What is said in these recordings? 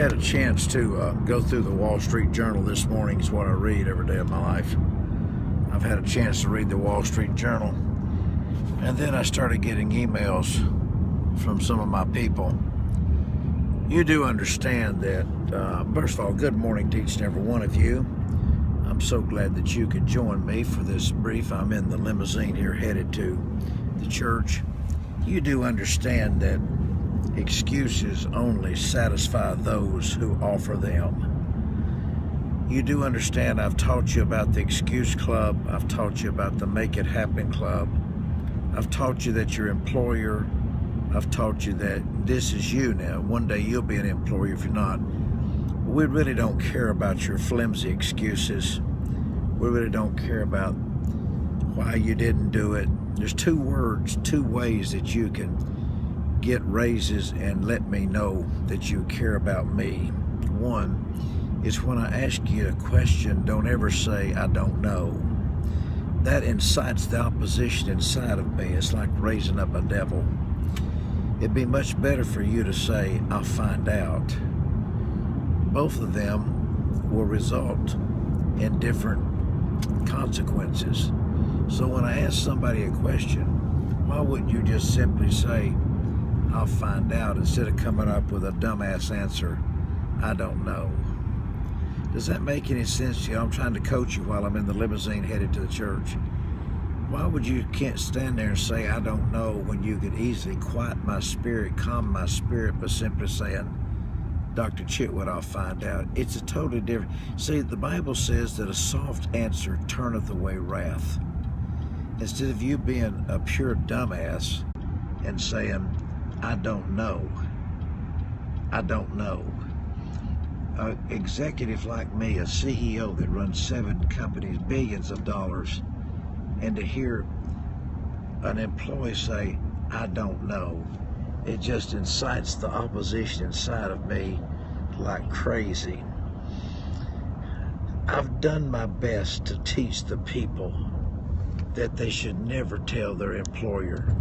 had a chance to go through the Wall Street Journal this morning. It's what I read every day of my life. I've had a chance to read the Wall Street Journal, and then I started getting emails from some of my people. You do understand that, first of all, good morning to each and every one of you. I'm so glad that you could join me for this brief. I'm in the limousine here headed to the church. You do understand that excuses only satisfy those who offer them. You do understand I've taught you about the Excuse Club. I've taught you about the Make It Happen Club. I've taught you that your employer, I've taught you that this is you now. One day you'll be an employer if you're not. We really don't care about your flimsy excuses. We really don't care about why you didn't do it. There's two ways that you can get raises and let me know that you care about me. One is when I ask you a question, don't ever say, I don't know. That incites the opposition inside of me. It's like raising up a devil. It'd be much better for you to say, I'll find out. Both of them will result in different consequences. So when I ask somebody a question, why wouldn't you just simply say, I'll find out, instead of coming up with a dumbass answer, I don't know? Does that make any sense to you? I'm trying to coach you while I'm in the limousine headed to the church. Why would you can't stand there and say, I don't know, when you could easily quiet my spirit, calm my spirit by simply saying, Dr. Chitwood, I'll find out. It's a totally different. See, the Bible says that a soft answer turneth away wrath. Instead of you being a pure dumbass and saying, I don't know. I don't know. An executive like me, a CEO that runs 7 companies, billions of dollars, and to hear an employee say, I don't know, it just incites the opposition inside of me like crazy. I've done my best to teach the people that they should never tell their employer,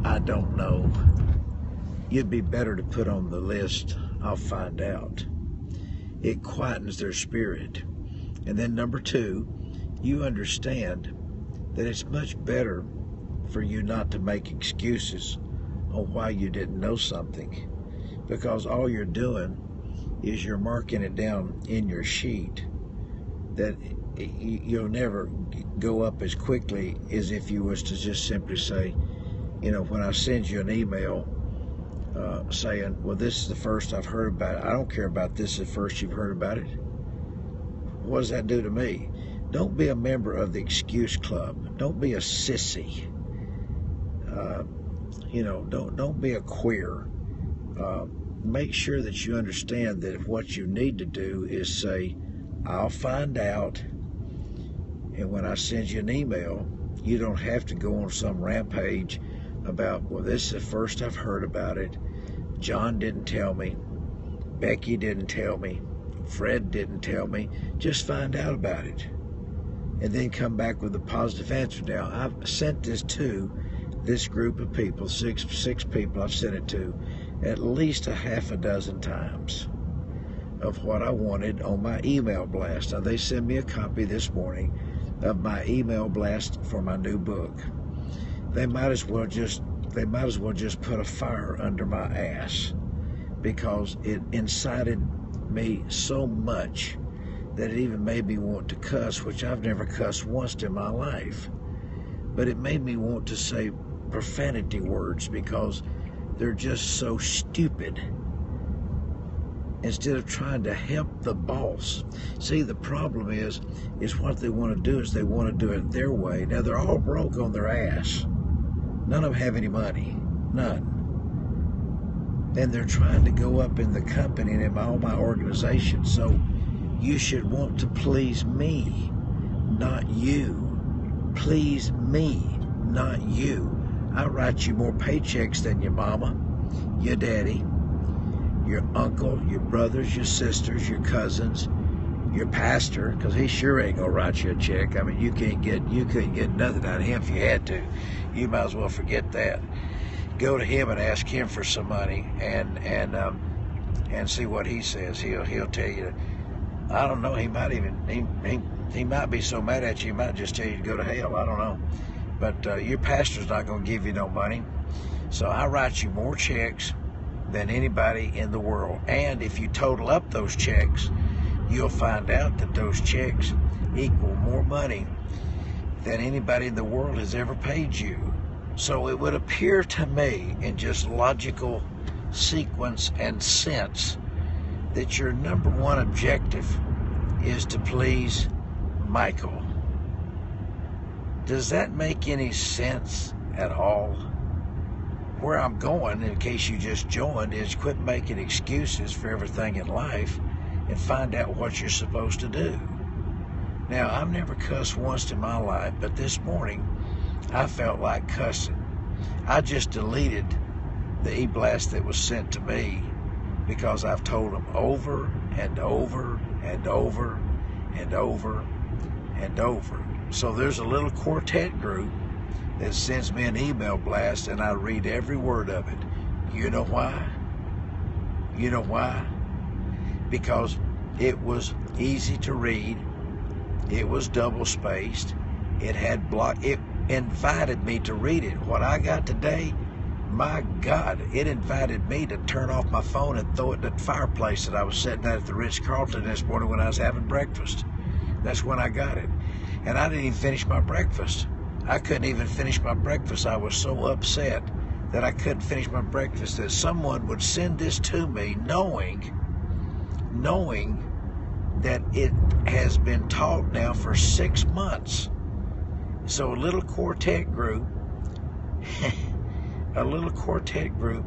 I don't know. You'd be better to put on the list, I'll find out. It quietens their spirit. And then number 2, you understand that it's much better for you not to make excuses on why you didn't know something, because all you're doing is you're marking it down in your sheet that you'll never go up as quickly as if you was to just simply say, you know, when I send you an email saying, well, this is the first I've heard about it. I don't care about this the first you've heard about it. What does that do to me? Don't be a member of the Excuse Club. Don't be a sissy. You know, don't be a queer. Make sure that you understand that what you need to do is say, I'll find out. And when I send you an email, you don't have to go on some rampage about, well, this is the first I've heard about it. John didn't tell me. Becky didn't tell me. Fred didn't tell me. Just find out about it. And then come back with a positive answer. Now, I've sent this to this group of people, six people I've sent it to, at least a half a dozen times of what I wanted on my email blast. Now, they sent me a copy this morning of my email blast for my new book. They might as well just put a fire under my ass, because it incited me so much that it even made me want to cuss, which I've never cussed once in my life. But it made me want to say profanity words because they're just so stupid. Instead of trying to help the boss. See, the problem is what they want to do is they want to do it their way. Now, they're all broke on their ass. None of them have any money. None. And they're trying to go up in the company and in all my organization. So you should want to please me, not you. Please me, not you. I write you more paychecks than your mama, your daddy, your uncle, your brothers, your sisters, your cousins, your pastor, because he sure ain't gonna write you a check. I mean, you couldn't get nothing out of him if you had to. You might as well forget that. Go to him and ask him for some money, and and see what he says. He'll tell you, I don't know, he might be so mad at you, he might just tell you to go to hell. I don't know. But your pastor's not going to give you no money. So I write you more checks than anybody in the world. And if you total up those checks, you'll find out that those checks equal more money than anybody in the world has ever paid you. So it would appear to me, in just logical sequence and sense, that your number one objective is to please Michael. Does that make any sense at all? Where I'm going, in case you just joined, is quit making excuses for everything in life and find out what you're supposed to do. Now, I've never cussed once in my life, but this morning I felt like cussing. I just deleted the e-blast that was sent to me because I've told them over and over and over and over and over. So there's a little quartet group that sends me an email blast, and I read every word of it. You know why? You know why? Because it was easy to read. It was double-spaced. It had block. It invited me to read it. What I got today, my God, it invited me to turn off my phone and throw it in the fireplace that I was sitting at the Ritz-Carlton this morning when I was having breakfast. That's when I got it. And I didn't even finish my breakfast. I couldn't even finish my breakfast. I was so upset that I couldn't finish my breakfast, that someone would send this to me knowing that it has been taught now for 6 months. So a little quartet group, a little quartet group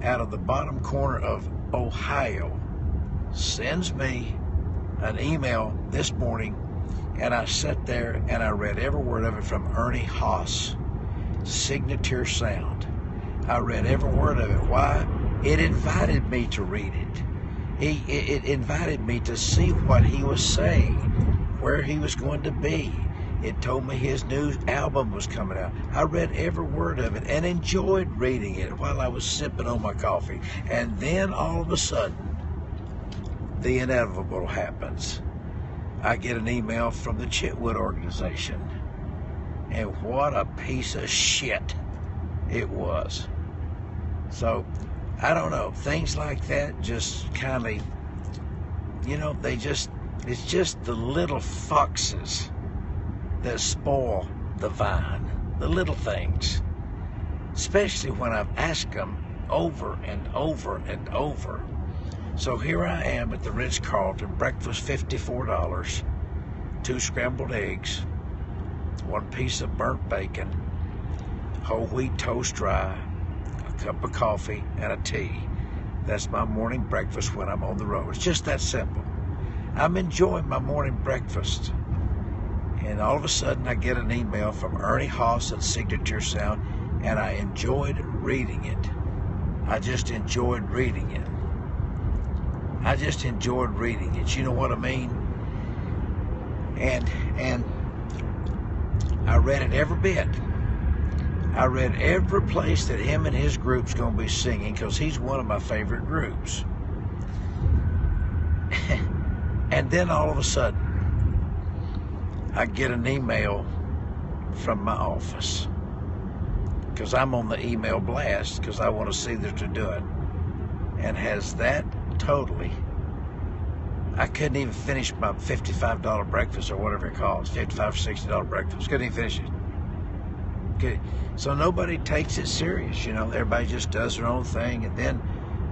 out of the bottom corner of Ohio sends me an email this morning, and I sat there and I read every word of it from Ernie Haas, Signature Sound. I read every word of it. Why? It invited me to read it. It invited me to see what he was saying, where he was going to be. It told me his new album was coming out. I read every word of it and enjoyed reading it while I was sipping on my coffee. And then all of a sudden, the inevitable happens. I get an email from the Chitwood organization. And what a piece of shit it was. So, I don't know. Things like that just kind of, you know, it's just the little foxes that spoil the vine. The little things. Especially when I've asked them over and over and over. So here I am at the Ritz-Carlton, breakfast $54, 2 scrambled eggs, 1 piece of burnt bacon, whole wheat toast dry, a cup of coffee, and a tea. That's my morning breakfast when I'm on the road. It's just that simple. I'm enjoying my morning breakfast. And all of a sudden I get an email from Ernie Haas at Signature Sound, and I enjoyed reading it. I just enjoyed reading it. I just enjoyed reading it. You know what I mean? And I read it every bit. I read every place that him and his group's going to be singing, because he's one of my favorite groups. And then all of a sudden, I get an email from my office, because I'm on the email blast, because I want to see that they're doing. And has that totally, I couldn't even finish my $55 breakfast, or whatever it costs, $55 or $60 breakfast. Couldn't even finish it. Okay. So nobody takes it serious, you know. Everybody just does their own thing. And then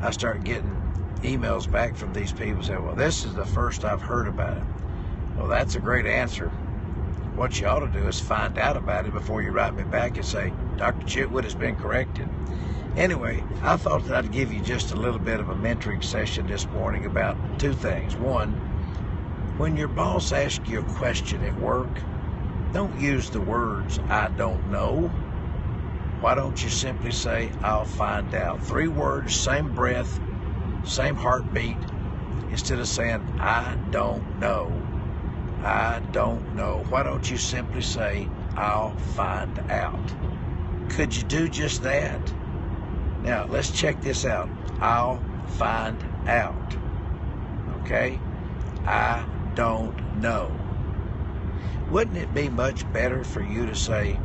I start getting emails back from these people saying, well, this is the first I've heard about it. Well, that's a great answer. What you ought to do is find out about it before you write me back and say, Dr. Chitwood has been corrected. Anyway, I thought that I'd give you just a little bit of a mentoring session this morning about 2 things. One, when your boss asks you a question at work, don't use the words, I don't know. Why don't you simply say, I'll find out? 3 words, same breath, same heartbeat, instead of saying, I don't know. I don't know. Why don't you simply say, I'll find out? Could you do just that? Now, let's check this out. I'll find out. Okay? I don't know. Wouldn't it be much better for you to say,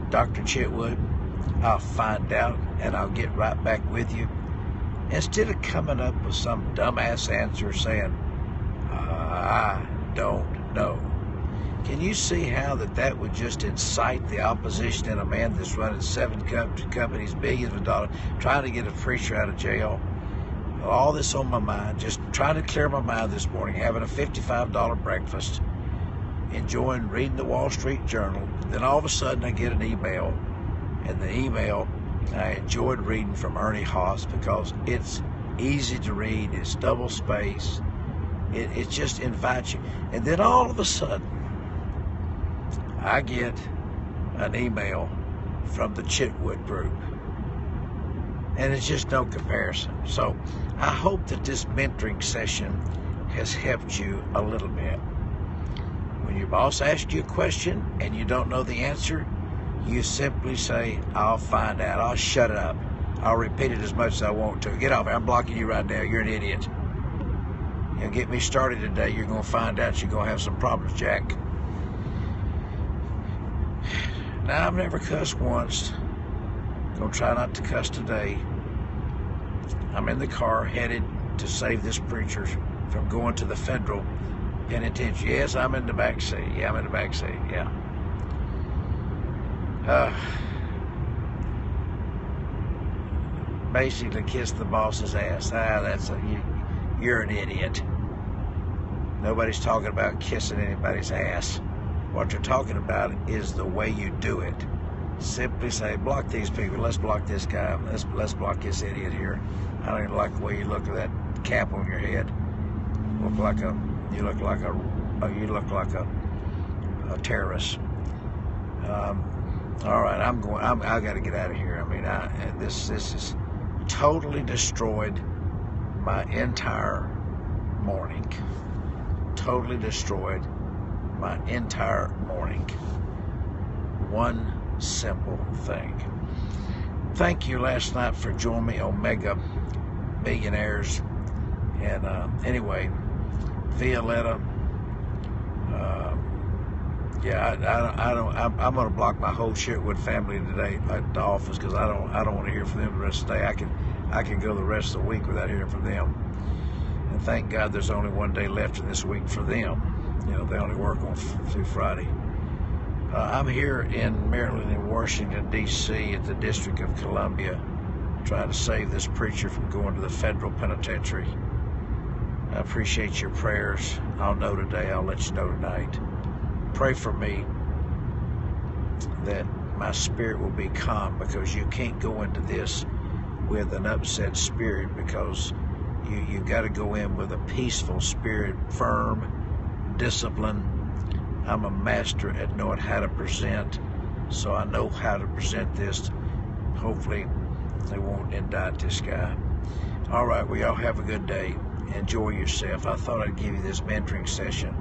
Dr. Chitwood, I'll find out and I'll get right back with you, instead of coming up with some dumbass answer saying, I don't know? Can you see how that would just incite the opposition in a man that's running 7 companies, billions of dollars, trying to get a preacher out of jail? All this on my mind, just trying to clear my mind this morning, having a $55 breakfast, enjoying reading the Wall Street Journal. Then all of a sudden I get an email, and the email I enjoyed reading from Ernie Haas because it's easy to read, it's double space, it just invites you. And then all of a sudden I get an email from the Chitwood group, and it's just no comparison. So I hope that this mentoring session has helped you a little bit. When your boss asks you a question and you don't know the answer, you simply say, I'll find out. I'll shut up. I'll repeat it as much as I want to. Get off. I'm blocking you right now. You're an idiot. You'll get me started today. You're going to find out you're going to have some problems, Jack. Now, I've never cussed once. Gonna try not to cuss today. I'm in the car headed to save this preacher from going to the federal penitentiary. Yes, I'm in the back seat. Yeah, I'm in the back seat. Yeah. Basically kiss the boss's ass. You're an idiot. Nobody's talking about kissing anybody's ass. What you're talking about is the way you do it. Simply say, block these people. Let's block this guy. Let's block this idiot here. I don't even like the way you look at that cap on your head. You look like a terrorist. All right, I got to get out of here. I mean, this has totally destroyed my entire morning. Totally destroyed my entire morning. One simple thing. Thank you last night for joining me on Mega Millionaires. And anyway, Violetta. I'm gonna block my whole Chitwood family today at the office because I don't want to hear from them the rest of the day. I can go the rest of the week without hearing from them. And thank God there's only one day left in this week for them. You know, they only work through Friday. I'm here in Maryland and Washington, D.C. at the District of Columbia, trying to save this preacher from going to the federal penitentiary. I appreciate your prayers. I'll know today. I'll let you know tonight. Pray for me that my spirit will be calm, because you can't go into this with an upset spirit, because you got to go in with a peaceful spirit, firm, disciplined. I'm a master at knowing how to present, so I know how to present this. Hopefully they won't indict this guy. All right, well, y'all have a good day. Enjoy yourself. I thought I'd give you this mentoring session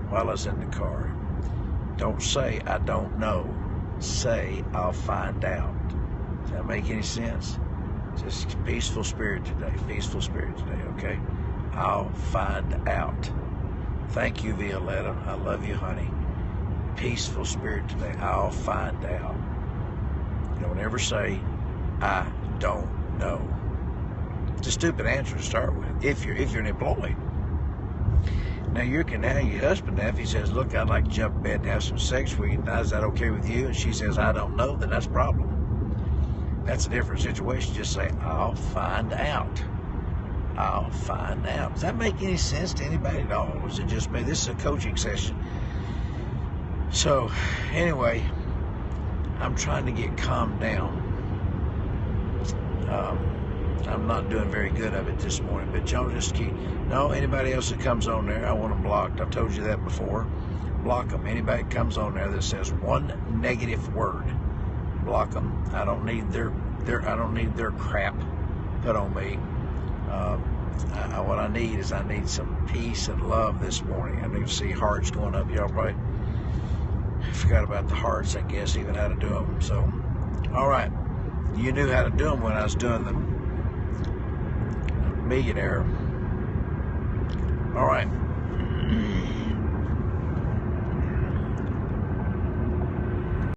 while I was in the car. Don't say, I don't know. Say, I'll find out. Does that make any sense? Just peaceful spirit today. Peaceful spirit today, okay? I'll find out. Thank you, Violetta. I love you, honey. Peaceful spirit today. I'll find out. Don't ever say, I don't know. It's a stupid answer to start with, if you're an employee. Now, you can have your husband now, if he says, look, I'd like to jump in bed and have some sex with you. Now, is that okay with you? And she says, I don't know, then that's a problem. That's a different situation. Just say, I'll find out. I'll find out. Does that make any sense to anybody at all? Or is it just me? This is a coaching session. So, anyway, I'm trying to get calmed down. I'm not doing very good of it this morning, but y'all just keep, no, anybody else that comes on there, I want them blocked. I've told you that before. Block them. Anybody that comes on there that says one negative word, block them. I don't need their crap put on me. What I need is some peace and love this morning. I need to see hearts going up. Y'all probably forgot about the hearts, I guess, even how to do them. So, all right. You knew how to do them when I was doing them. millionaire. All right.